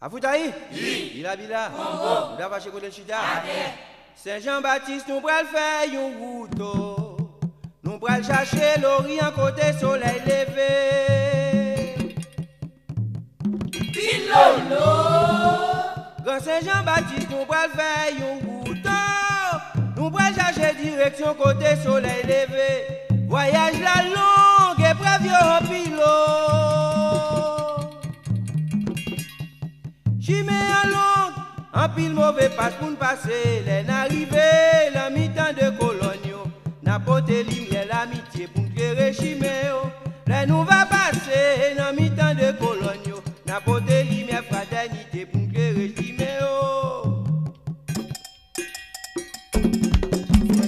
Afoutaï? Oui. Bila. Congo. Nous avons chez Côté Chita. Saint-Jean-Baptiste, nous pral faire un route. Nous pral chercher l'Orient côté soleil levé. Pilolo. Grand Saint-Jean-Baptiste, nous pral faire un route. Nous pral chercher direction côté soleil levé. Voyage la longue, épreuve en pilote. Chimé en longue, en pile mauvais passe pour nous passer. Les arrivés, la mi-temps de colonio. N'a porté lumière l'amitié pour nous créer chimé. Les nous va passer, la mi-temps de colonio. N'a porté lumière fraternité pour nous créer chimé.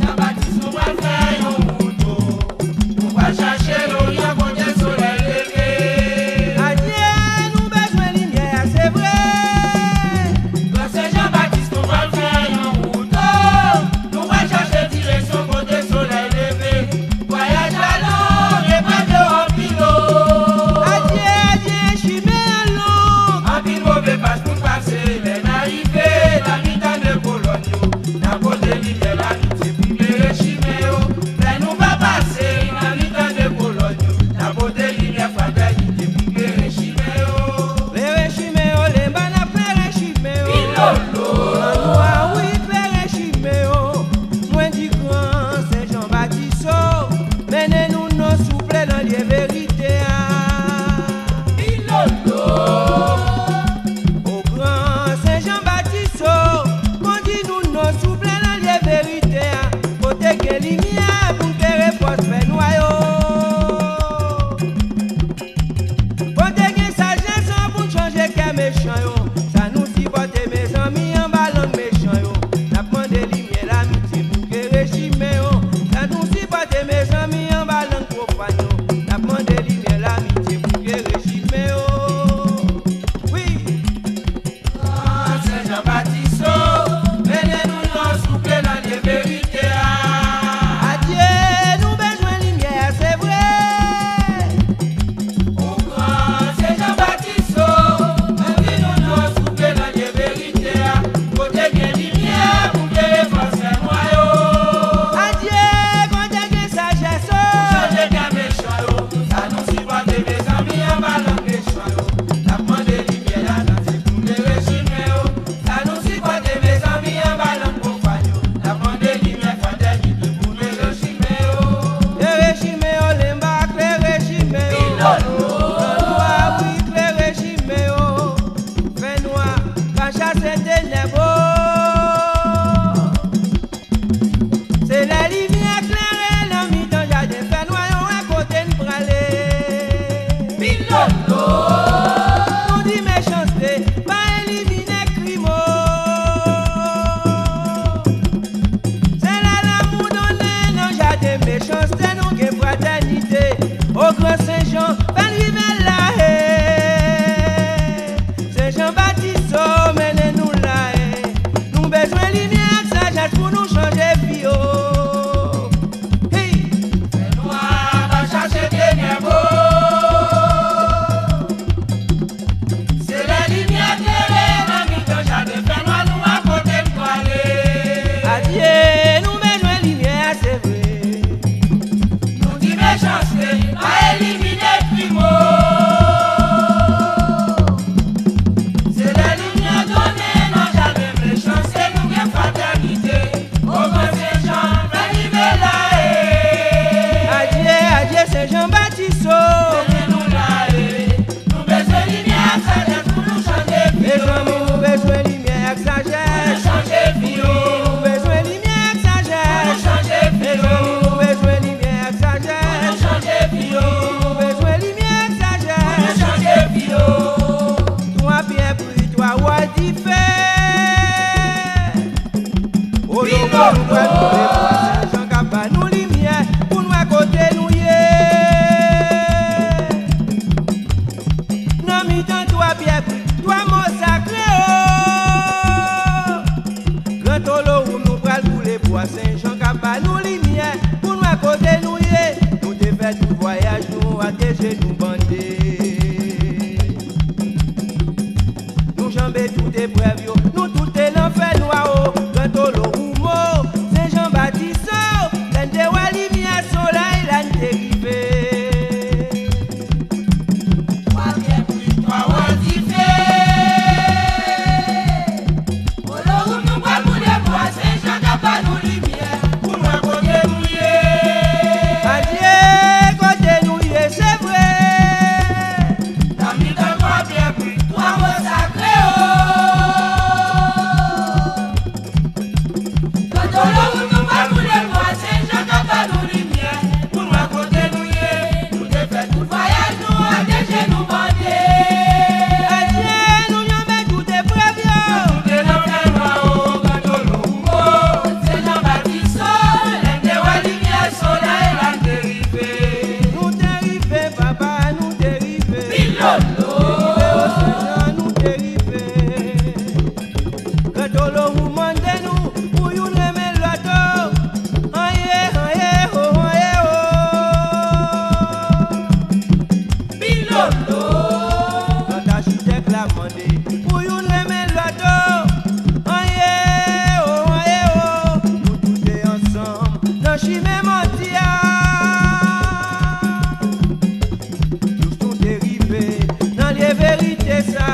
Jean-Baptiste, nous va faire un route. Nous va chercher l'Orient côté soleil levé. Adieu, nous besoin de lumière, c'est vrai. Jean-Baptiste, nous va faire un route. Nous va chercher direction côté soleil levé. Voyage la longue et pas de pilote. Adieu, chimé en long. En pile mauvais passe pour passer. Les arrivés, la mi-temps de colonio. N'a pas de lumière l'amitié pour les chiméo. Les nous va passer. La mi-temps de colonio. N'a pas de lumière fraternité pour les chiméo. Les chimé, les bana frères chimé. Pilolo. Ah oui, frère chimé. Moins du grand Saint-Jean-Baptiste. Menez-nous nos souples dans les vérités. Pilolo. Au grand Saint-Jean-Baptiste, conduis-nous nos souples dans les vérités. Côté que lumière pour que réponse fait noyau. Côté que sagesse pour changer qu'un méchant. Ça nous supporte mes amis en ballon méchant. N'a pas de lumière l'amitié pour que régime. Ça nous supporte mes amis en ballon profane. N'a pas de lumière l'amitié pour que régime. Oui. Saint-Jean-Baptiste, menez-nous nos souples dans les vérités. Adieu, nous besoin de lumière, c'est vrai. Au grand Saint-Jean-Baptiste, menez-nous nos souples dans les vérités. Côté que lumière pour que les forces noyaux. Adieu, quand que sagesse. Changer qu'un méchant, ça nous supporte mes amis en ballon méchant. La pointe de lumière là, c'est pour les régimes. Ça nous supporte mes amis en ballon profane. La pointe de lumière fraternité pour les régimes. Le régime, l'embarque, le régime. Ah oui, le régime. Fait noir, pas chasser ténèbres. C'est la lumière claire, la mi-temps, j'ai des fait noir, à côté de praler. Pilolo. Nous dit méchanceté, pas éliminer crime. C'est là l'amour donné, non j'ai des méchanceté, non que fraternité. Au grand Saint-Jean, pas lui-même la haie. Saint-Jean-Baptiste, menez-nous la haie. Nous besoin de lumière, sagesse pour nous changer vie. Hey! Noir va chercher ténèbres. C'est la lumière claire, la mi-temps, j'ai des faits noirs, nous à côté de toiler. Adieu, nous besoin de lumière, c'est vrai. Nous dit méchanceté, à éliminer primo. jambes tout est prévu. Nous tout est l'enfer noir. Quand on le roumeau, c'est Jean-Baptiste. L'un des lumière soleil, l'un dérivé. Toi bien plus, toi wadife. Pour le roum nous pas pour les bois, c'est Jean qui a pas nous lumière. Pour moi côté mouillé. Adieu, côté nous y est, c'est vrai. La vie de toi bien plus, toi sacré. Quand on le roum nous pas pour les bois, c'est Jean qui a pas nous lumière. Pour moi côté mouillé. Nous te fait tout voyage, nous à déjeuner nous bander. Adieu, nous y en met tout est prévu. Tout est l'enfer noir, quand on le roum, c'est Jean-Baptiste. L'un des lumière soleil, l'un dérivé. Nous dérivés, papa, nous dérivés. Pilolo. Nous dérivés. Quand on le roulement de nous, pour nous remettre l'auto. Aïe, aïe, oh, aïe, oh. Pilolo. Quand l'architecte l'a demandé, pour nous remettre l'auto. Aïe, oh, aïe, oh. Nous tous est ensemble, dans chimé mentia. Tous nous dérivés, dans les vérités ça,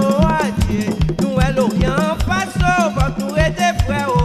oh adieu. Nous elle rien en face, oh, faut que nous étions frères, oh.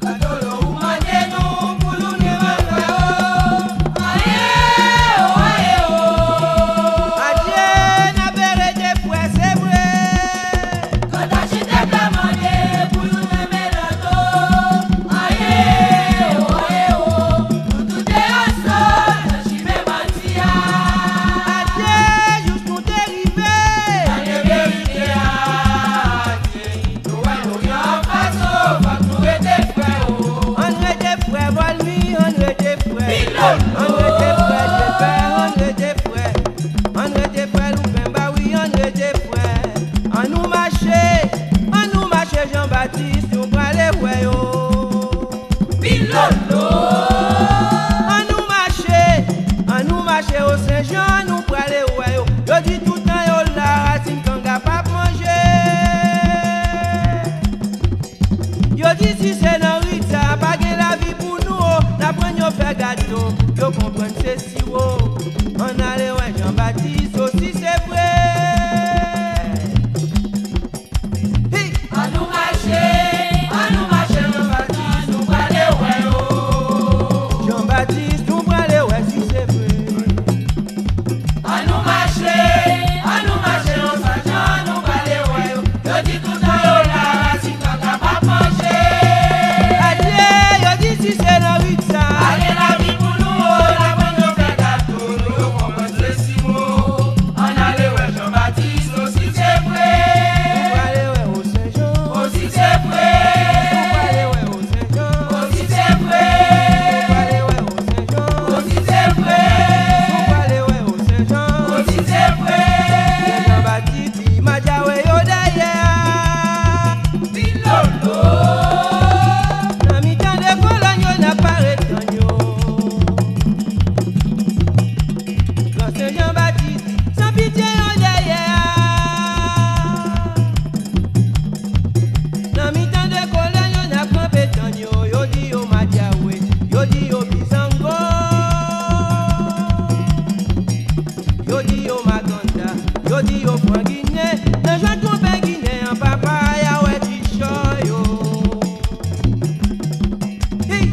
Quand on le roulement de nous, pour nous remettre aïe, oh, aïe, oh. Adieu, n'a pas été frères, c'est vrai. Quand l'architecte a demandé pour nous remettre le dos, aïe, oh, aïe, oh. Nous tout est ensemble, je suis même mentia. Adieu, juste nous dérivés. Dans les vérités, nous allons rien en face, oh, faut que nous étions frères, oh. On était frères, Volmi, on était frères. Pilolo. On était frères, Jébert, on était frères. On était frères, Loupemba, oui, on était frères. On nous marchait, Jean-Baptiste, nous parlait, ouais, oh. Pilolo. On nous marchait au Saint-Jean, nous parlait, ouais, oh. Yo dit tout le temps, yo la racine qu'on n'a pas mangé. Yo dit si c'est dans Rita, pas gain la vie pour nous, oh. N'apprends yo faire gâteau, yo comprendre c'est si oh. On allait ouais Jean-Baptiste aussi c'est vrai. Hey. À nous marcher, Jean-Baptiste, nous parler, ouais, oh. Jean-Baptiste, nous parler ouais si c'est vrai. À nous marcher, on s'attend, nous parler, ouais, oh. Yo dit tout le temps, yo la racine, qu'on n'a pas mangé. Adieu, yo dit si c'est dans Rita. Allez la vie pour nous, oh, la bonne nous fait gâteau, nous comprenons les six mots. On allait, ouais, Jean-Baptiste, aussi c'est Nous vrai. parler ouais au Saint-Jean. Aussi c'est Nous vrai. parler ouais au Saint-Jean. Aussi c'est Nous vrai. parler ouais au Saint-Jean. Aussi c'est vrai. Nous parler ouais au Saint-Jean. Aussi c'est vrai. Jean-Baptiste, il m'a dit ouais yo derrière. Pilolo. Dans mi-temps de colonne, yo n'a pas retenu. Quand c'est Jean-Baptiste, sans pitié yo derrière. Dans mi-temps de colonne, yo n'a pas retenu. Yo dit yo m'a dit ouais, yo dit yo bisango. Yo dit yo maganda, yo dit yo franguiné. Dans joie tout ben Guinée, en papa ya ouais ticho yo. Hey.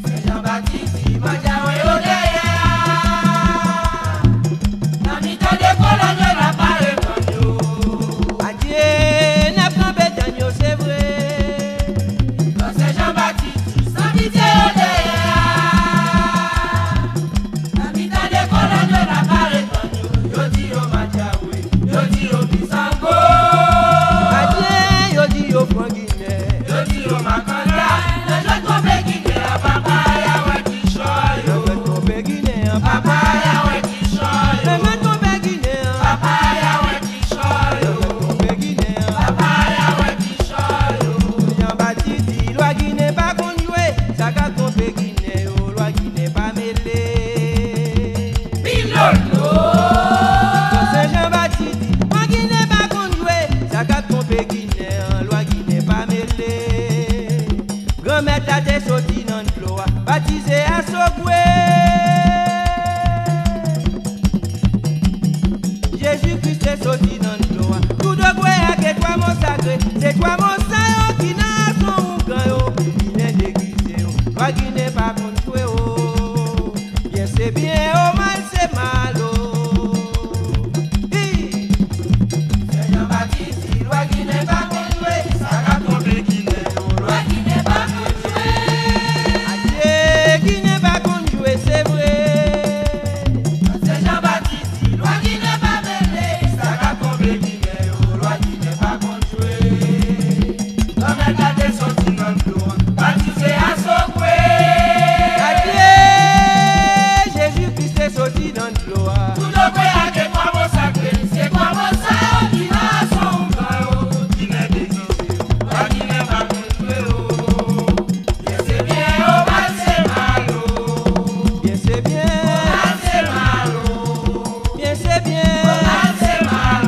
C'est Jean-Baptiste, il m'a dit, ouais, oh, derrière. Dans mi-temps de colonne, on n'a pas répondu. Adieu, n'a pas bétagno, c'est vrai. Quand c'est Jean-Baptiste, sans pitié, oh, derrière. Dans mi-temps de colonne, on n'a pas répondu. Yo dit, oh, ma diaoué, yo dit, oh, bisango. Jésus-Christ est sorti dans le gloire. Tout de quoi que toi mon sacré, c'est toi mon saint qui n'a son grand, qui n'est déguisé, toi qui n'est pas contre toi. Bien c'est bien, oh mal c'est mal. Jean-Baptiste, loi qui n'est pas contre toi, ça va tomber qui n'est, loi qui n'est pas contre toi. Adieu, qui n'est pas contre toi, c'est vrai. C'est Jean-Baptiste, loi qui n'est pas mêlée, ça va tomber qui n'est, loi qui n'est pas contre toi. Comme elle a des sorties dans le flot, baptisé à Sokwe. Adieu, Jésus-Christ est sorti dans le gloire. Tout le monde a que toi mon sacré, c'est toi mon saint qui n'a son grand, qui n'est déguisé, loi qui n'est pas contre toi. Bien c'est bien, oh mal c'est mal, Bien c'est bien, mal c'est mal, bien c'est bien, mal c'est mal,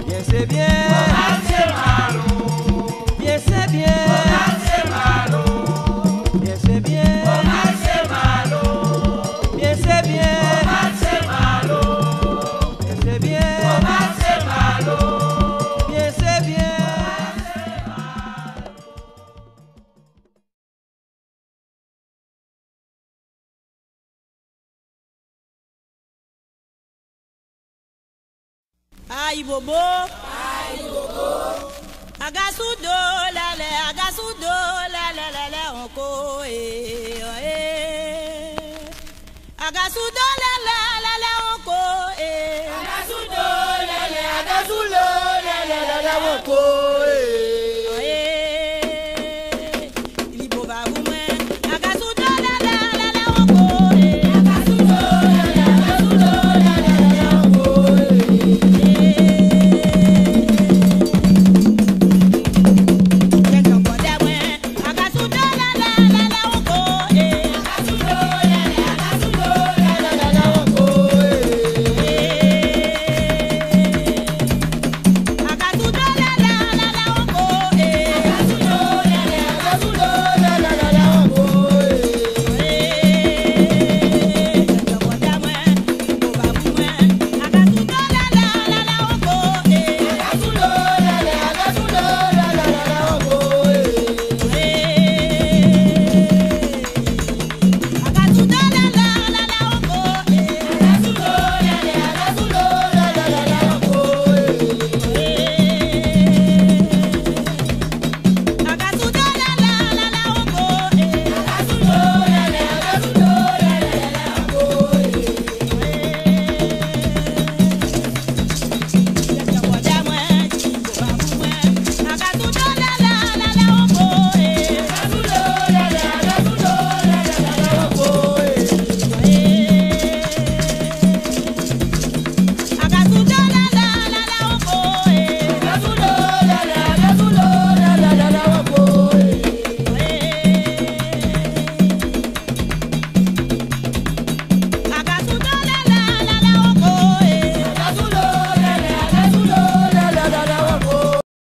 bien c'est bien, mal c'est mal, bien c'est bien, mal c'est mal, bien c'est bien, mal c'est mal, bien c'est bien, mal c'est mal, bien c'est bien, mal c'est mal. bien c'est bien. Aïe bobo, agasudo lale, onko agasudo lale, onko Agasudo lele, agasulo lele, onko.